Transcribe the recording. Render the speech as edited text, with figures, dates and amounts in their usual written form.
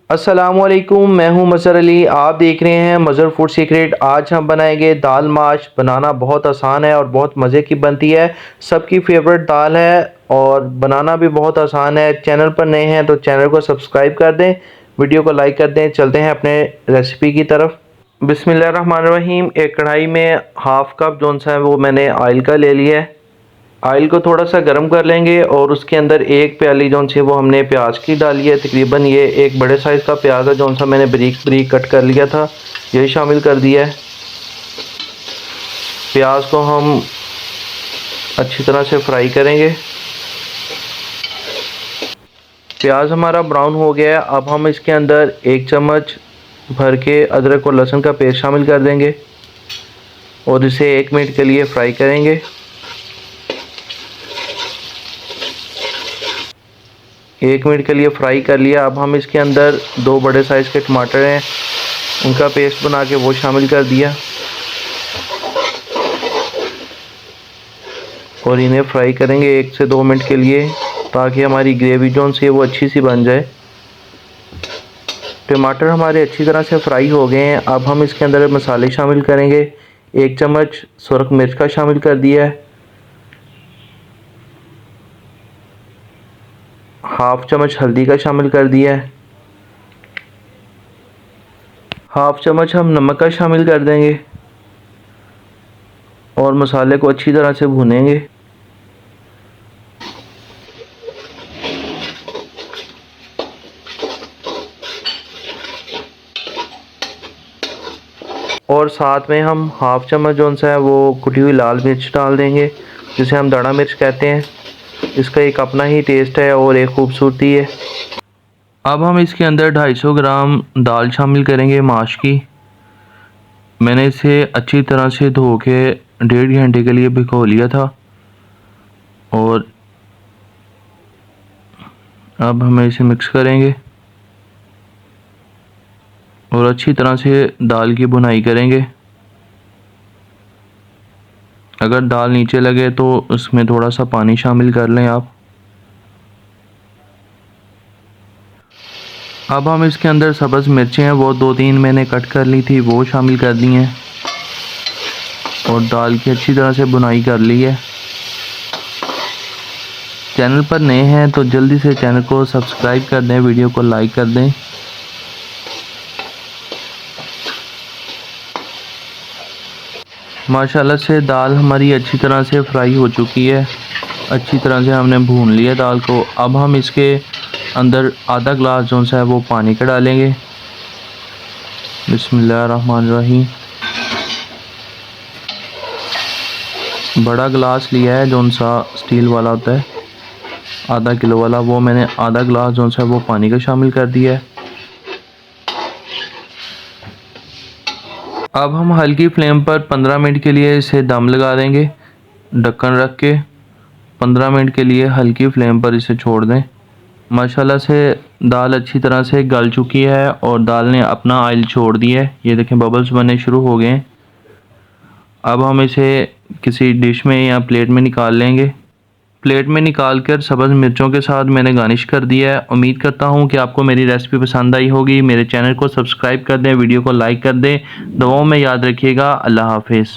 अस्सलामुअलैकुम, मैं हूं मज़हर अली। आप देख रहे हैं मज़हर फूड सीक्रेट। आज हम बनाएंगे दाल माश। बनाना बहुत आसान है और बहुत मज़े की बनती है। सबकी फेवरेट दाल है और बनाना भी बहुत आसान है। चैनल पर नए हैं तो चैनल को सब्सक्राइब कर दें, वीडियो को लाइक कर दें। चलते हैं अपने रेसिपी की तरफ। बिस्मिल्लाहिर्रहमानिर्रहीम। एक कढ़ाई में हाफ़ कप जौन सा है वो मैंने ऑयल का ले लिया है। ऑयल को थोड़ा सा गर्म कर लेंगे और उसके अंदर एक प्याली जौन सी वो हमने प्याज की डाली है। तकरीबन ये एक बड़े साइज़ का प्याज है जौन सा मैंने बारीक बारीक कट कर लिया था, यही शामिल कर दिया है। प्याज को हम अच्छी तरह से फ्राई करेंगे। प्याज हमारा ब्राउन हो गया है। अब हम इसके अंदर एक चम्मच भर के अदरक और लहसुन का पेस्ट शामिल कर देंगे और इसे 1 मिनट के लिए फ्राई करेंगे। 1 मिनट के लिए फ्राई कर लिया। अब हम इसके अंदर 2 बड़े साइज़ के टमाटर हैं, उनका पेस्ट बना के वो शामिल कर दिया और इन्हें फ्राई करेंगे 1 से 2 मिनट के लिए, ताकि हमारी ग्रेवी जौन सी है वो अच्छी सी बन जाए। टमाटर हमारे अच्छी तरह से फ्राई हो गए हैं। अब हम इसके अंदर मसाले शामिल करेंगे। 1 चम्मच सुरख मिर्च का शामिल कर दिया है, हाफ़ चम्मच हल्दी का शामिल कर दिया है, हाफ़ चम्मच हम नमक का शामिल कर देंगे और मसाले को अच्छी तरह से भूनेंगे। और साथ में हम हाफ़ चम्मच जौन सा है वो कुटी हुई लाल मिर्च डाल देंगे, जिसे हम दाढ़ा मिर्च कहते हैं। इसका एक अपना ही टेस्ट है और एक खूबसूरती है। अब हम इसके अंदर 250 ग्राम दाल शामिल करेंगे माश की। मैंने इसे अच्छी तरह से धो के 1.5 घंटे के लिए भिगो लिया था और अब हम इसे मिक्स करेंगे और अच्छी तरह से दाल की भुनाई करेंगे। अगर दाल नीचे लगे तो उसमें थोड़ा सा पानी शामिल कर लें आप। अब हम इसके अंदर सब्ज़ मिर्चें हैं वो 2-3 मैंने कट कर ली थी, वो शामिल कर दी हैं और दाल की अच्छी तरह से भुनाई कर ली है। चैनल पर नए हैं तो जल्दी से चैनल को सब्सक्राइब कर दें, वीडियो को लाइक कर दें। माशाल्लाह से दाल हमारी अच्छी तरह से फ्राई हो चुकी है। अच्छी तरह से हमने भून लिया दाल को। अब हम इसके अंदर आधा ग्लास जो सा है वो पानी का डालेंगे। बिस्मिल्लाहिर्रहमानिर्रहीम। बड़ा गिलास लिया है जो सा स्टील वाला होता है, आधा किलो वाला, वो मैंने आधा ग्लास जो सा वो पानी का शामिल कर दिया है। अब हम हल्की फ्लेम पर 15 मिनट के लिए इसे दम लगा देंगे। ढक्कन रख के 15 मिनट के लिए हल्की फ्लेम पर इसे छोड़ दें। माशाल्लाह से दाल अच्छी तरह से गल चुकी है और दाल ने अपना ऑयल छोड़ दिया है। ये देखें बबल्स बनने शुरू हो गए हैं। अब हम इसे किसी डिश में या प्लेट में निकाल लेंगे। प्लेट में निकाल कर सब्ज़ मिर्चों के साथ मैंने गार्निश कर दिया है। उम्मीद करता हूँ कि आपको मेरी रेसिपी पसंद आई होगी। मेरे चैनल को सब्सक्राइब कर दें, वीडियो को लाइक कर दें। दुआओं में याद रखिएगा। अल्लाह हाफिज़।